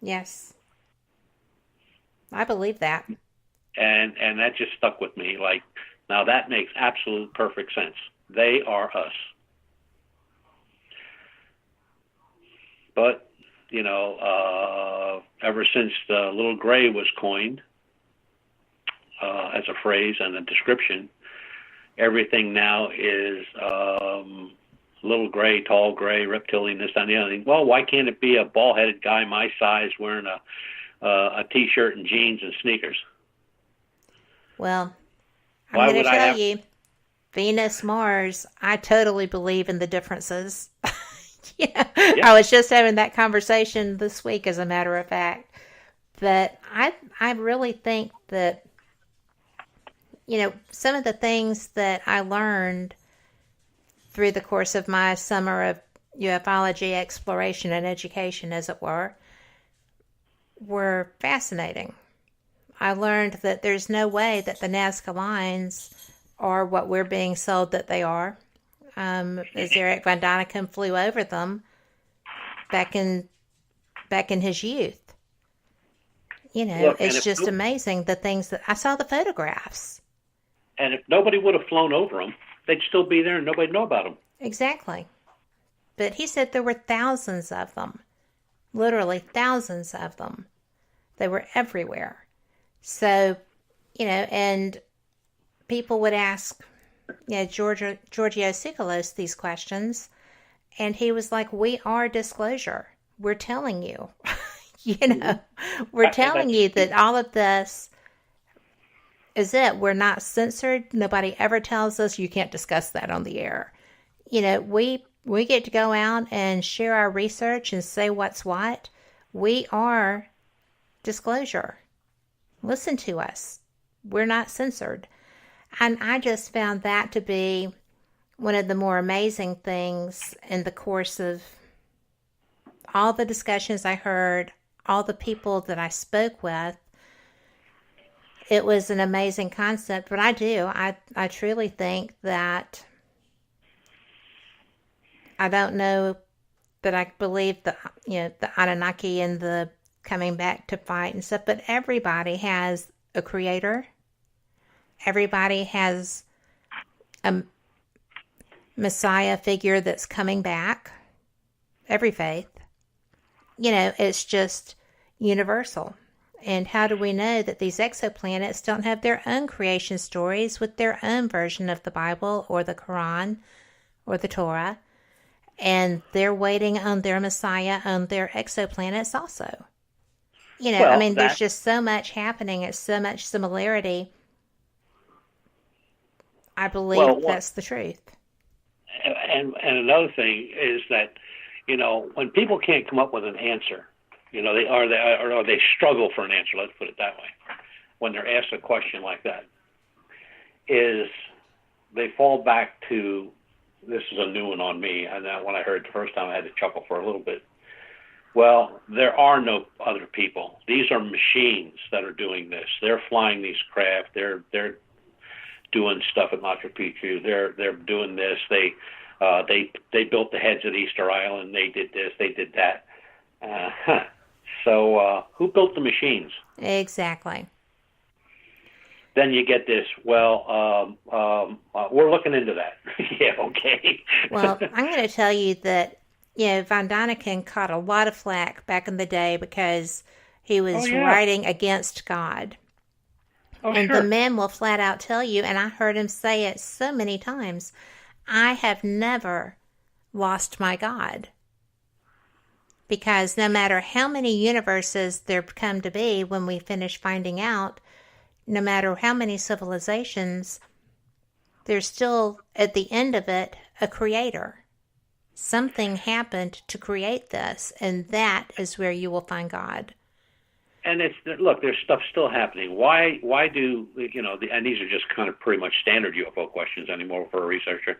Yes, I believe that. And that just stuck with me. Like, now that makes absolute perfect sense. They are us. But ever since the little gray was coined as a phrase and a description, everything now is little gray, tall gray, reptilian, this and the other thing. Well, why can't it be a bald-headed guy my size wearing a t-shirt and jeans and sneakers? Well, I'm Why going would to I tell have? you, Venus, Mars, I totally believe in the differences. Yeah, Yeah, I was just having that conversation this week, as a matter of fact. But I really think that, some of the things that I learned through the course of my summer of ufology exploration and education, as it were fascinating. I learned that there's no way that the Nazca lines are what we're being sold that they are. As Eric Von Daniken flew over them back in his youth. look, It's just amazing the things that I saw the photographs. and if nobody would have flown over them, they'd still be there and nobody'd know about them. Exactly. But he said there were thousands of them. Literally thousands of them. They were everywhere. So, and people would ask, Giorgio Tsoukalos these questions, and he was like, "We are disclosure. We're telling you, you Mm-hmm. know, we're telling That's you that all of this is it. We're not censored. Nobody ever tells us you can't discuss that on the air. We get to go out and share our research and say what's what. We are disclosure. Listen to us. We're not censored." And I just found that to be one of the more amazing things in the course of all the discussions I heard, all the people that I spoke with. It was an amazing concept, but I truly think that I don't know that I believe the Anunnaki and the coming back to fight and stuff, but everybody has a creator. Everybody has a Messiah figure that's coming back. Every faith. It's just universal. And how do we know that these exoplanets don't have their own creation stories with their own version of the Bible or the Quran or the Torah? And they're waiting on their Messiah on their exoplanets also. I well, mean, there's that just so much happening. It's so much similarity. I well, believe what, that's the truth. and another thing is that when people can't come up with an answer, they struggle for an answer. Let's put it that way. When they're asked a question like that, is they fall back to, this is a new one on me, and when I heard it the first time, I had to chuckle for a little bit. Well, there are no other people. These are machines that are doing this. They're flying these craft. They're doing stuff at Machu Picchu. They're doing this. They built the heads at Easter Island. They did this. They did that. So who built the machines? Exactly. Then you get this. Well, we're looking into that. Yeah, okay. Well, I'm going to tell you that, Von Daniken caught a lot of flack back in the day because he Oh was yeah. writing against God. Oh And the sure. man will flat out tell you, and I heard him say it so many times, I have never lost my God. Because no matter how many universes there come to be when we finish finding out, no matter how many civilizations, there's still, at the end of it, a creator. Something happened to create this, and that is where you will find God. And look, there's stuff still happening. Why do and these are just kind of pretty much standard UFO questions anymore for a researcher.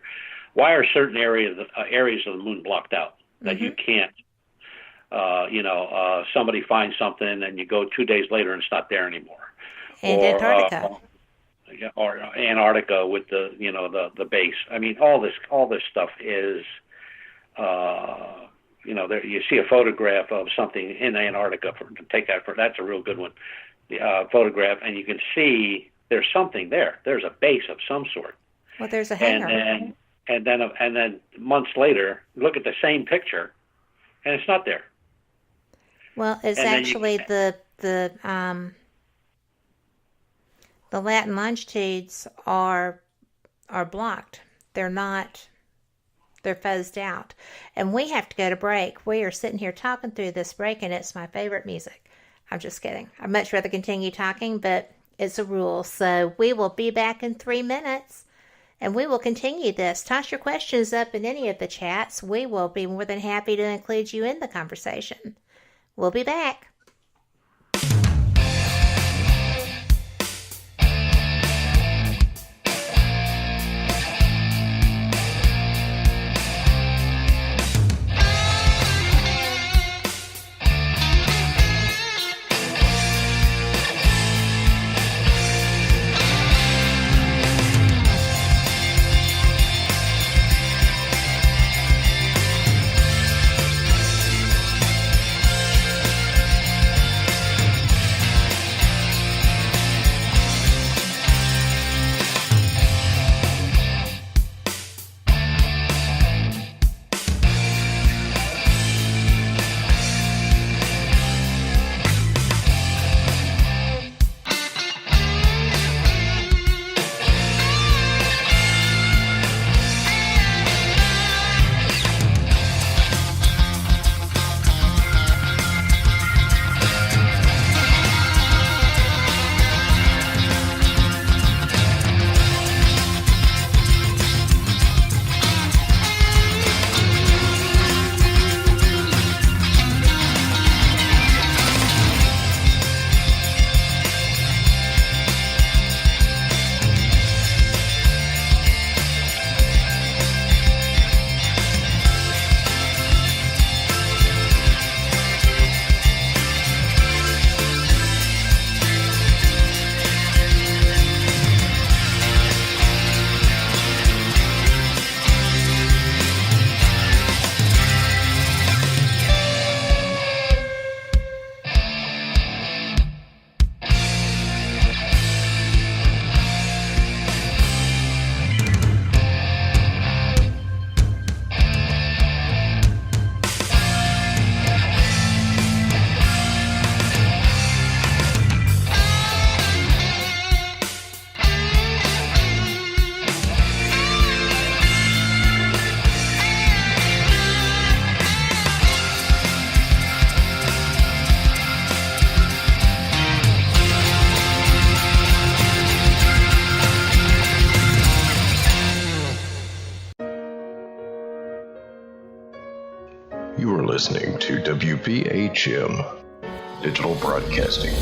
Why are certain areas of the moon blocked out that you Hmm. can't? Somebody finds something and you go 2 days later and it's not there anymore, And or Antarctica. Antarctica with the base. I mean, all this stuff is uh, there you see a photograph of something in Antarctica. That's a real good one. The photograph, and you can see there's something there. There's a base of some sort. Well, there's a hangar. And then months later, look at the same picture, and it's not there. Well, it's actually the Latin longitudes are blocked. They're not. They're fuzzed out. And we have to go to break. We are sitting here talking through this break, and it's my favorite music. I'm just kidding. I'd much rather continue talking, but it's a rule. So we will be back in 3 minutes, and we will continue this. Toss your questions up in any of the chats. We will be more than happy to include you in the conversation. We'll be back. You are listening to WPHM Digital Broadcasting,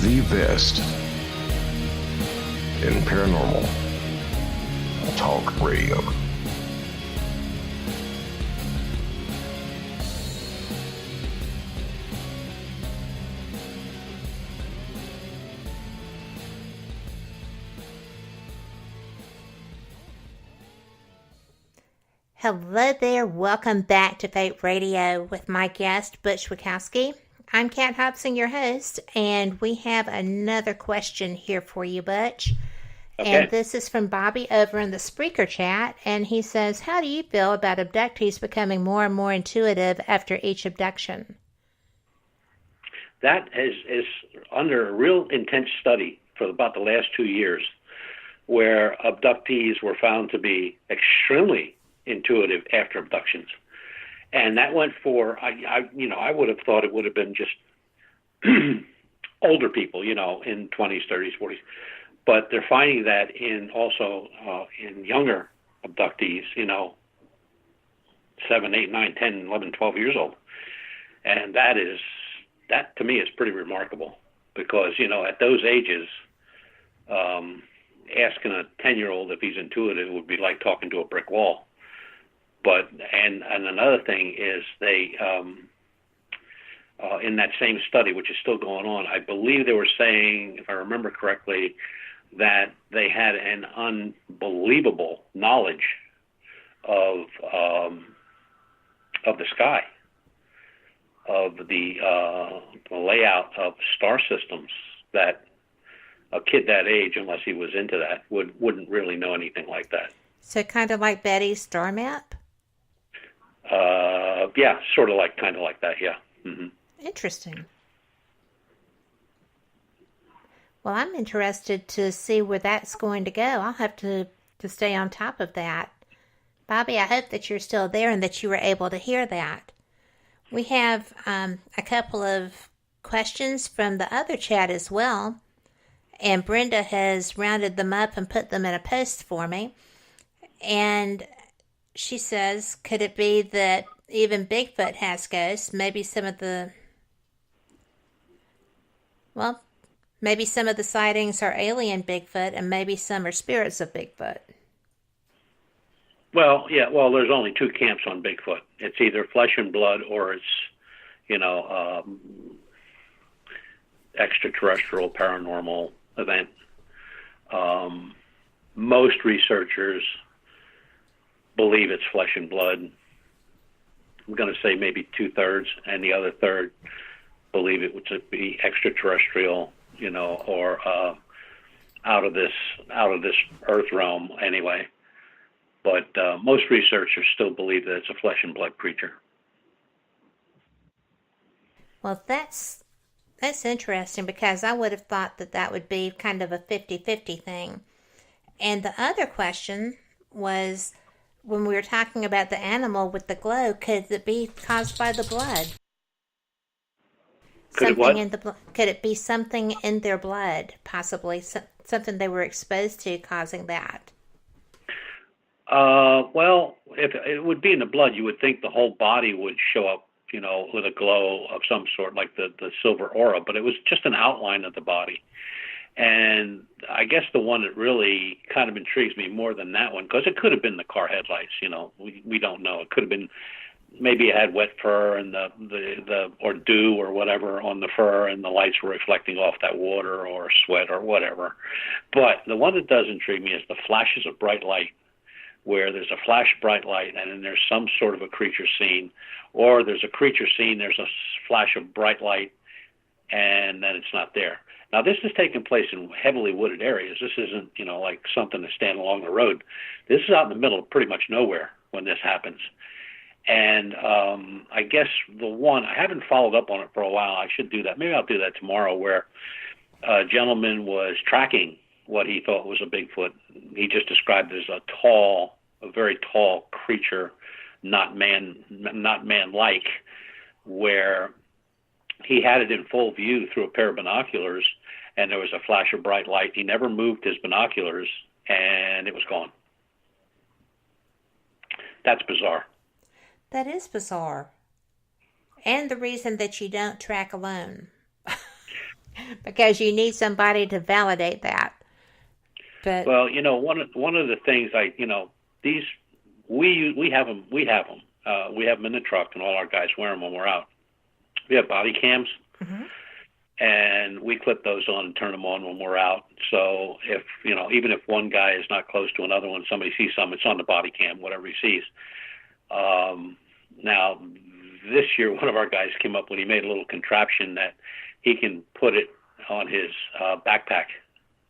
the best in paranormal talk radio. Hello there, welcome back to Fate Radio with my guest, Butch Witkowski. I'm Kat Hobson, your host, and we have another question here for you, Butch. Okay. And this is from Bobby over in the Spreaker chat, and he says, how do you feel about abductees becoming more and more intuitive after each abduction? That is under a real intense study for about the last 2 years, where abductees were found to be extremely intuitive after abductions, and that went for I would have thought it would have been just older people, in 20s, 30s, 40s, but they're finding that in younger abductees, 7, 8, 9, 10, 11, 12 years old, and that to me is pretty remarkable because at those ages, asking a 10-year-old if he's intuitive would be like talking to a brick wall. But and another thing is they in that same study, which is still going on, I believe they were saying, if I remember correctly, that they had an unbelievable knowledge of the sky, of the layout of star systems that a kid that age, unless he was into that, wouldn't really know anything like that. So kind of like Betty's star map? Yeah, kind of like that, yeah. Mm-hmm. Interesting. Well, I'm interested to see where that's going to go. I'll have to stay on top of that. Bobby, I hope that you're still there and that you were able to hear that. We have a couple of questions from the other chat as well, and Brenda has rounded them up and put them in a post for me. And she says, could it be that even Bigfoot has ghosts? Maybe some of the sightings are alien Bigfoot, and maybe some are spirits of Bigfoot. Well, yeah, there's only two camps on Bigfoot. It's either flesh and blood or it's, extraterrestrial paranormal event. Most researchers believe it's flesh and blood. I'm going to say maybe 2/3, and the other third believe it would be extraterrestrial, or out of this Earth realm anyway. But most researchers still believe that it's a flesh and blood creature. Well, that's interesting, because I would have thought that would be kind of a 50-50 thing. And the other question was, when we were talking about the animal with the glow, could it be caused by the blood? Could it be something in their blood, possibly something they were exposed to causing that? Well, if it would be in the blood, you would think the whole body would show up, with a glow of some sort, like the silver aura, but it was just an outline of the body. And I guess the one that really kind of intrigues me more than that one, because it could have been the car headlights, we don't know. It could have been, maybe it had wet fur and or dew or whatever on the fur, and the lights were reflecting off that water or sweat or whatever. But the one that does intrigue me is the flashes of bright light, where there's a flash of bright light and then there's some sort of a creature seen, or there's a creature seen, there's a flash of bright light, and then it's not there. Now, this is taking place in heavily wooded areas. This isn't, like something to stand along the road. This is out in the middle of pretty much nowhere when this happens. And I guess the one, I haven't followed up on it for a while. I should do that. Maybe I'll do that tomorrow, where a gentleman was tracking what he thought was a Bigfoot. He just described it as a very tall creature, not man-like, where he had it in full view through a pair of binoculars, and there was a flash of bright light. He never moved his binoculars, and it was gone. That's bizarre. That is bizarre. And the reason that you don't track alone. Because you need somebody to validate that. But, well, one of the things these we have them. We have them in the truck, and all our guys wear them when we're out. We have body cams, mm-hmm. and we clip those on and turn them on when we're out. So if even if one guy is not close to another one, somebody sees something, it's on the body cam, whatever he sees. Now, this year, one of our guys came up with, he made a little contraption that he can put it on his backpack,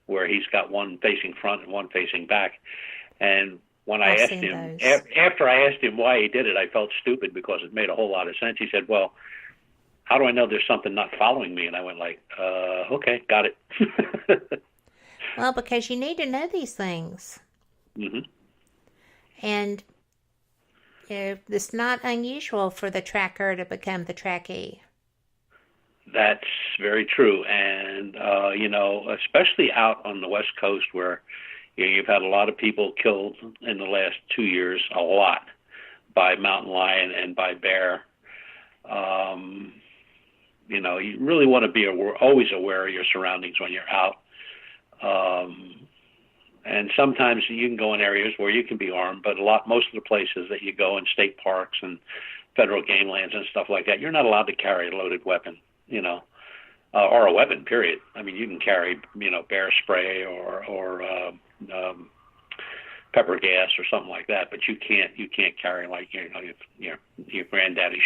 where he's got one facing front and one facing back. And when I asked him, after I asked him why he did it, I felt stupid because it made a whole lot of sense. He said, well, how do I know there's something not following me? And I went like, okay, got it. Well, because you need to know these things. Mm-hmm. And it's not unusual for the tracker to become the trackee. That's very true. And, especially out on the West Coast, where you've had a lot of people killed in the last 2 years, a lot, by mountain lion and by bear. You really want to be always aware of your surroundings when you're out. And sometimes you can go in areas where you can be armed, but most of the places that you go in state parks and federal game lands and stuff like that, you're not allowed to carry a loaded weapon, or a weapon, period. I mean, you can carry, bear spray or pepper gas or something like that. But you can't carry like your granddaddy